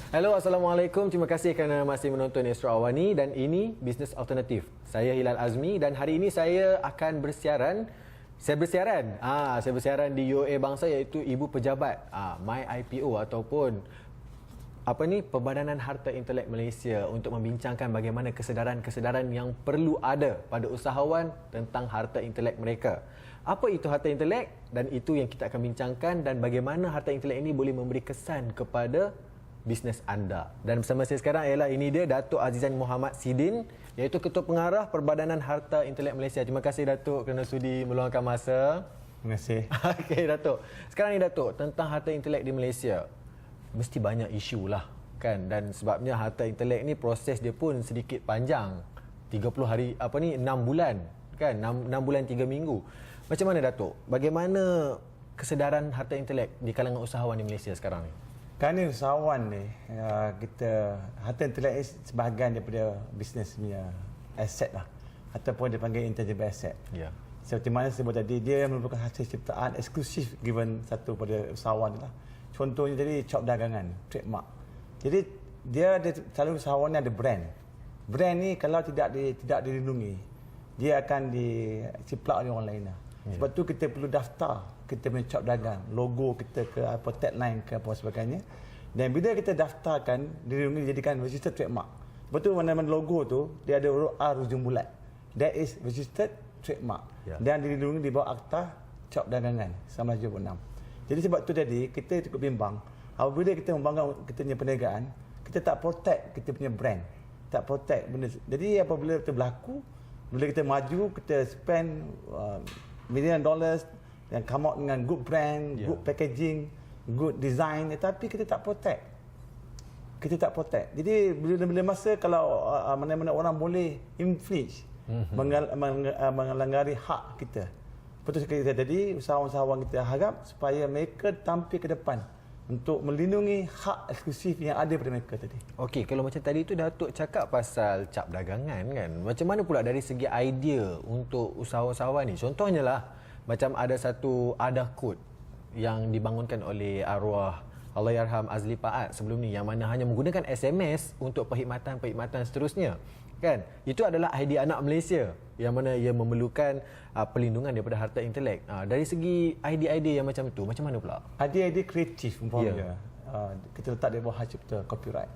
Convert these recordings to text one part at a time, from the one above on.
Halo, Assalamualaikum. Terima kasih kerana masih menonton Astro Awani dan ini Bisnes Alternatif. Saya Hilal Azmi dan hari ini saya akan bersiaran. Saya bersiaran di UOA Bangsa iaitu Ibu Pejabat MyIPO ataupun Perbadanan Harta Intelek Malaysia untuk membincangkan bagaimana kesedaran-kesedaran yang perlu ada pada usahawan tentang harta intelek mereka. Apa itu harta intelek dan itu yang kita akan bincangkan dan bagaimana harta intelek ini boleh memberi kesan kepada bisnes anda. Dan bersama saya sekarang ialah ini dia Datuk Azizan Muhammad Sidin iaitu Ketua Pengarah Perbadanan Harta Intelek Malaysia. Terima kasih Datuk kerana sudi meluangkan masa. Terima kasih. Okey Datuk. Sekarang ni Datuk, tentang harta intelek di Malaysia mesti banyak isu lah kan, dan sebabnya harta intelek ni proses dia pun sedikit panjang. 30 hari 6 bulan kan, 6 bulan 3 minggu. Macam mana Datuk? Bagaimana kesedaran harta intelek di kalangan usahawan di Malaysia sekarang ni? Kerana usahawan ni, harta intelek ni sebahagian daripada bisnes punya aset lah, ataupun dia panggil intangible asset. Ya. Seperti mana saya sebut tadi, dia merupakan hasil ciptaan eksklusif given satu pada usahawan lah. Contohnya tadi cop dagangan, trademark. Jadi dia selalu usahawan ni ada brand. Brand ni kalau tidak dilindungi, dia akan diciplak oleh orang lain lah. Sebab tu kita perlu daftar kita punya cop dagang, logo kita ke apa, tagline ke apa sebagainya. Dan bila kita daftarkan, dilindungi, dijadikan registered trademark. Sebab tu mana-mana logo tu dia ada huruf R hujung bulat. That is registered trademark. Dan dilindungi di bawah Akta Cop Dagangan 1976. Jadi sebab tu tadi kita cukup bimbang apabila kita membangun kita punya perniagaan, kita tak protect kita punya brand, tak protect benda. Jadi apabila kita berlaku, bila kita maju, kita spend million dollars dan come out dengan good brand, good packaging, good design, tetapi kita tak protect. Kita tak protect. Jadi bila masa kalau mana-mana orang boleh infringe, mengelanggar hak kita. Betul sekali tadi, usahawan-usahawan kita harap supaya mereka tampil ke depan untuk melindungi hak eksklusif yang ada pada mereka tadi. Okey, kalau macam tadi tu Datuk cakap pasal cap dagangan kan. Macam mana pula dari segi idea untuk usahawan-usahawan ni? Contohnya lah, macam ada satu adah kod yang dibangunkan oleh arwah Allahyarham Azli Paat sebelum ni yang mana hanya menggunakan SMS untuk perkhidmatan seterusnya. Kan? Itu adalah idea anak Malaysia yang mana ia memerlukan perlindungan daripada harta intelek. Dari segi idea-idea yang macam tu, macam mana pula? Idea-idea kreatif umpamanya. Kita letak di bawah hak cipta, copyright.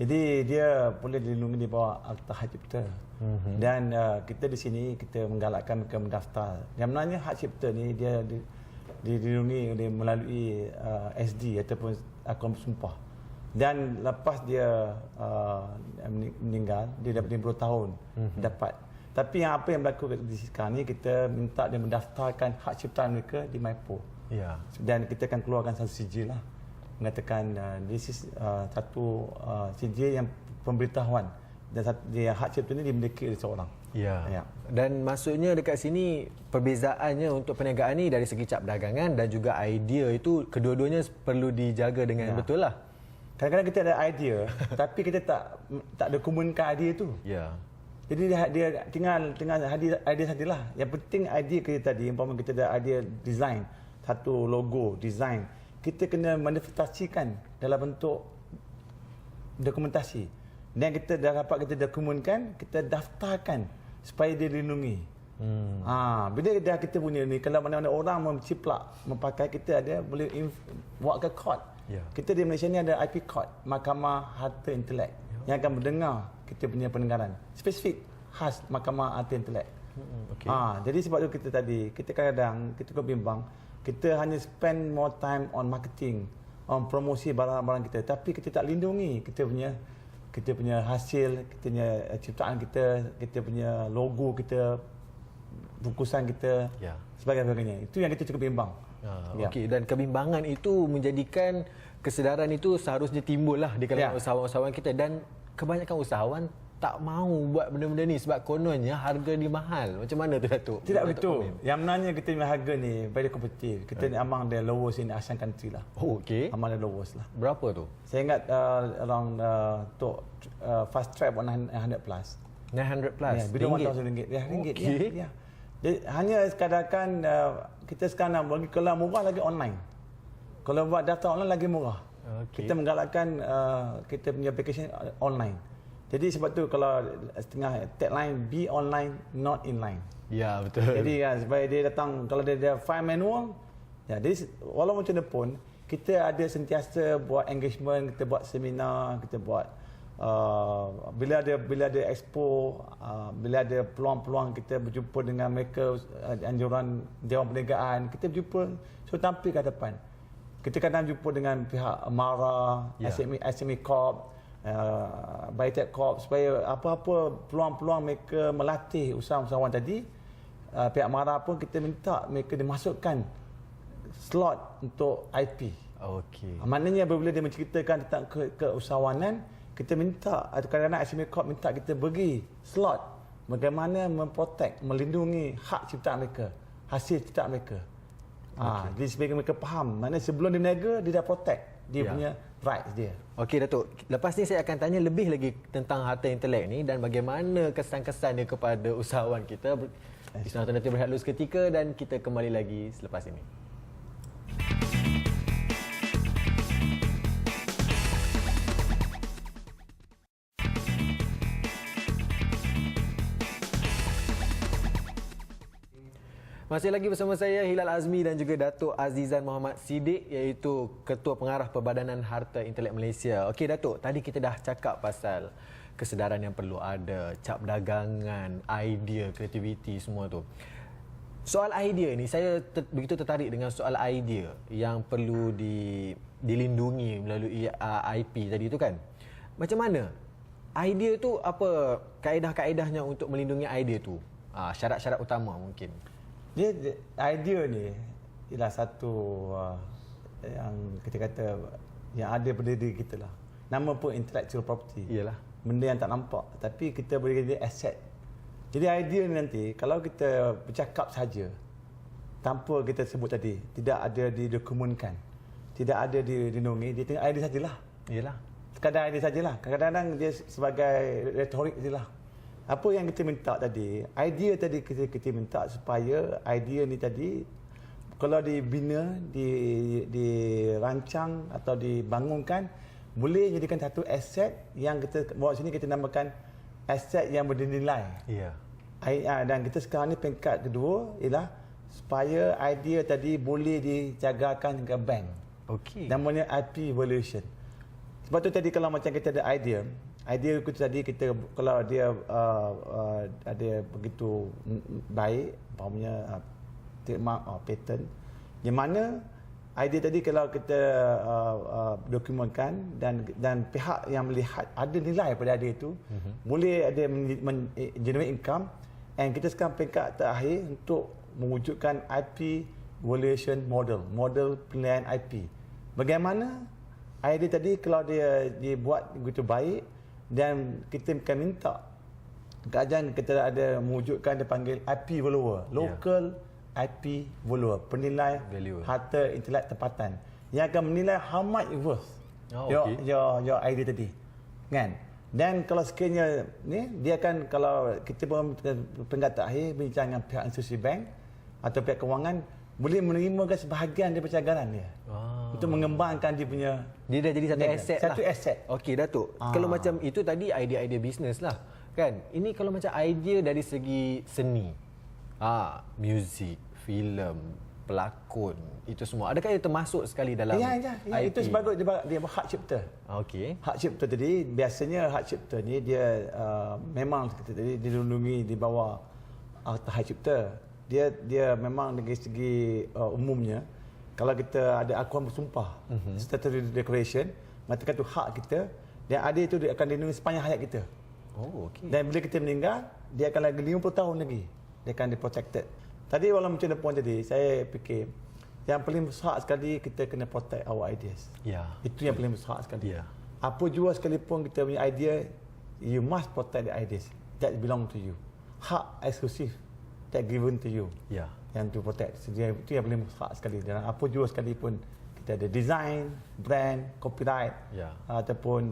Jadi dia boleh dilindungi di bawah Akta Hak Cipta. Dan kita di sini kita menggalakkan mereka mendaftar. Yang menanya hak cipta ni dia dilindungi melalui SD ataupun akaun bersumpah. Dan lepas dia meninggal, dia dapat 50 tahun dapat. Tapi apa yang berlaku di sekarang ni, kita minta dia mendaftarkan hak ciptaan mereka di MyPo. Dan kita akan keluarkan satu sijil lah, mengatakan this is satu sijil yang pemberitahuan dan hak cipta ini dimiliki oleh seorang. Dan maksudnya dekat sini perbezaannya untuk perniagaan ni dari segi cap dagangan dan juga idea itu kedua-duanya perlu dijaga dengan betul lah. Kadang-kadang kita ada idea tapi kita tak dokumenkan idea tu. Jadi dia tinggal idea sajalah. Yang penting idea kita tadi, umpama kita ada idea design, satu logo, design, kita kena manifestasikan dalam bentuk dokumentasi. Dan kita dah dapat kita dokumenkan, kita daftarkan supaya dia dilindungi. Bila dah kita punya ni, kalau mana-mana orang menciplak, memakai kita, ada boleh buat ke court. Kita di Malaysia ni ada IP court, Mahkamah Harta Intelek, yang akan mendengar kita punya pendengaran spesifik khas Mahkamah Harta Intelek. Jadi sebab tu kita kadang-kadang kita bimbang, kita hanya spend more time on marketing, on promosi barang-barang kita, tapi kita tak lindungi kita punya hasil, kita punya ciptaan kita punya logo kita, bungkusan kita, sebagainya. Itu yang kita cukup bimbang. Okey, dan kebimbangan itu menjadikan kesedaran itu seharusnya timbul lah di kalangan usahawan-usahawan kita, dan kebanyakan usahawan tak mahu buat benda-benda ni sebab kononnya harga dia mahal. Macam mana tu Datuk? Tidak betul. Yang menanya kita punya harga ni very kompetitif. Kita ni among the lowest in Asian country lah. Among the lowest lah. Berapa tu? Saya ingat around fast track 900 plus. 900 plus? Bila RM1,000. Ringgit. Jadi, hanya sekadar kita sekarang bagi kalau murah lagi online. Kalau buat data online lagi murah. Kita menggalakkan kita punya application online. Jadi sebab tu kalau setengah tagline be online not inline. Ya, betul. Jadi supaya dia datang kalau dia file manual, ya jadi walaupun macam mana pun kita ada sentiasa buat engagement, kita buat seminar, kita buat bila ada expo, bila ada peluang-peluang kita berjumpa dengan mereka, anjuran Dewan Perniagaan, kita berjumpa, so tampil ke hadapan. Kita kadang jumpa dengan pihak MARA, SME Corp, Biotech Corp, supaya apa-apa peluang-peluang mereka melatih usahawan tadi, pihak MARA pun kita minta mereka dimasukkan slot untuk IP. Okey. Maknanya apabila dia menceritakan tentang keusahawanan, kita minta, kadang-kadang SME Corp minta kita bagi slot bagaimana memprotect, melindungi hak ciptaan mereka, hasil ciptaan mereka. Jadi supaya mereka faham, maknanya sebelum dia berniaga, dia dah protect dia punya rights dia. Okey Datuk, lepas ni saya akan tanya lebih lagi tentang harta intelek ni dan bagaimana kesan-kesan dia kepada usahawan kita. Business Alternatif berehat dulu seketika dan kita kembali lagi selepas ini. Masih lagi bersama saya Hilal Azmi dan juga Datuk Azizan Muhammad Siddiq, iaitu Ketua Pengarah Perbadanan Harta Intelek Malaysia. Okey Datuk, tadi kita dah cakap pasal kesedaran yang perlu ada, cap dagangan, idea, kreativiti semua tu. Soal idea ni, saya begitu tertarik dengan soal idea yang perlu dilindungi melalui IP tadi tu kan. Macam mana? Idea tu apa kaedah-kaedahnya untuk melindungi idea tu? Syarat-syarat utama mungkin. Dia idea ni ialah satu yang kita kata yang ada pada diri kita lah. Nama pun intellectual property. Iyalah. Benda yang tak nampak tapi kita boleh jadi asset. Jadi idea ni nanti kalau kita bercakap saja tanpa kita sebut tadi, tidak ada didokumenkan, tidak ada dilindungi, dia tengok idea sajalah. Iyalah. Sekadar idea sajalah. Kadang-kadang dia sebagai retorik sajalah. Apa yang kita minta tadi, idea tadi kita minta supaya idea ni tadi kalau dibina, dirancang atau dibangunkan, boleh jadikan satu aset yang kita bawa sini kita namakan aset yang bernilai. Ya. Dan kita sekarang ni peringkat kedua ialah supaya idea tadi boleh dijagakan ke bank. Okey. Namanya IP valuation. Sebab tu tadi kalau macam kita ada idea itu tadi kita kalau dia ada begitu baik, umpamanya trademark atau patent, yang mana idea tadi kalau kita dokumenkan dan pihak yang melihat ada nilai pada idea itu, boleh ada generate income, and kita sekarang peringkat terakhir untuk mewujudkan IP valuation model penilaian IP. Bagaimana idea tadi kalau dia dibuat begitu baik, dan kita akan minta kerajaan kita ada mewujudkan dia panggil IP valuer, local IP valuer, penilai harta intelek tempatan yang akan menilai how much it worth your idea tadi, kan? Dan kalau sekiranya ni dia akan, kalau kita pun peringkat terakhir bincang dengan pihak institusi bank atau pihak kewangan, boleh menerima sebahagian daripada cagaran dia untuk mengembangkan dia punya. Dia dah jadi satu aset lah. Satu aset. Okey Datuk, kalau macam itu tadi idea-idea bisnes lah kan. Ini kalau macam idea dari segi seni, muzik, filem, pelakon, itu semua, adakah ia termasuk sekali dalam ya, IP? Itu sebagai dia hak cipta. Okey. Hak cipta tadi, biasanya hak cipta ni dia memang kita tadi dilindungi di bawah hak cipta. Dia memang dari segi umumnya, kalau kita ada akuan bersumpah, statutory declaration, mengatakan itu hak kita, dan ada itu dia akan dilindungi sepanjang hayat kita. Oh, okey. Dan bila kita meninggal, dia akan lagi 50 tahun lagi dia akan di-protected. Tadi walau macam mana pun tadi, saya fikir yang paling besar sekali kita kena protect our ideas. Ya. Itu yang paling besar sekali. Ya. Apa jua sekalipun kita punya idea, you must protect the ideas that belong to you. Hak eksklusif that given to you. Ya. Yang to protect. Jadi itu yang paling besar sekali. Dan apa jua sekalipun kita ada design, brand, copyright, ataupun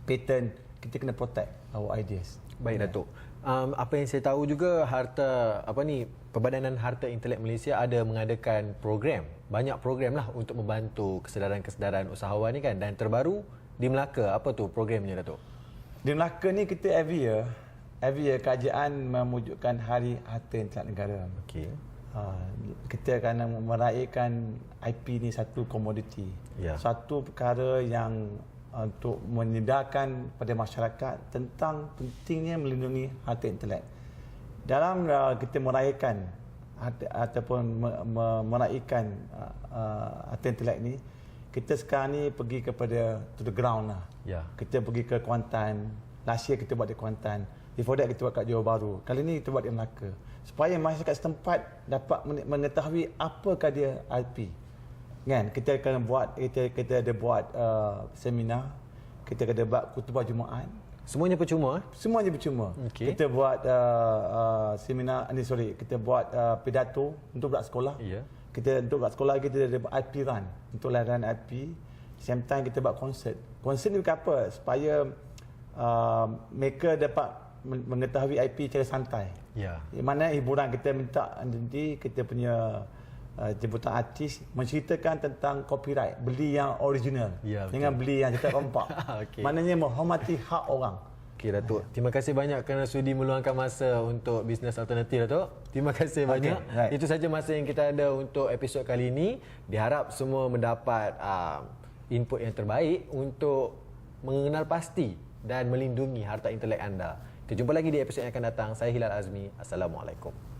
patent, kita kena protect our ideas. Baik Datuk. Apa yang saya tahu juga, Perbadanan Harta Intelek Malaysia ada mengadakan program banyak program lah untuk membantu kesedaran-kesedaran usahawan ni kan. Dan terbaru di Melaka, apa tu programnya Datuk? Di Melaka ni kita every year kerajaan memwujudkan Hari Harta Intelek Negara. Okey. Kita akan meraihkan IP ni satu komoditi. Ya. Satu perkara yang untuk menyedarkan pada masyarakat tentang pentingnya melindungi harta intelek. Dalam kita meraihkan ataupun meraihkan harta intelek ni, kita sekarang ni pergi kepada to the ground lah. Ya. Kita pergi ke Kuantan. Last year kita buat di Kuantan. Before that kita buat kat Johor Bahru. Kali ni kita buat di Melaka. Supaya masyarakat setempat dapat mengetahui apakah dia IP. Kan? Kita akan buat, kita ada buat seminar. Kita ada buat khutbah Jumaat. Semuanya percuma? Semuanya percuma. Okey. Kita buat seminar, kita buat pidato untuk budak sekolah. Ya. Kita untuk budak sekolah kita ada IP run. Untuk layanan IP. Same time kita buat konsert. Konsert ni bukan apa? Supaya mereka dapat mengetahui IP secara santai. Ya. Di mana hiburan kita minta nanti kita punya jemputan artis menceritakan tentang copyright, beli yang original. Ya, jangan beli yang kita rompak. Okey. Maknanya menghormati hak orang. Okey Datuk, terima kasih banyak kerana sudi meluangkan masa untuk bisnes alternatif Datuk. Terima kasih banyak. Right. Itu saja masa yang kita ada untuk episod kali ini. Diharap semua mendapat input yang terbaik untuk mengenal pasti dan melindungi harta intelek anda. Kita jumpa lagi di episod yang akan datang. Saya Hilal Azmi. Assalamualaikum.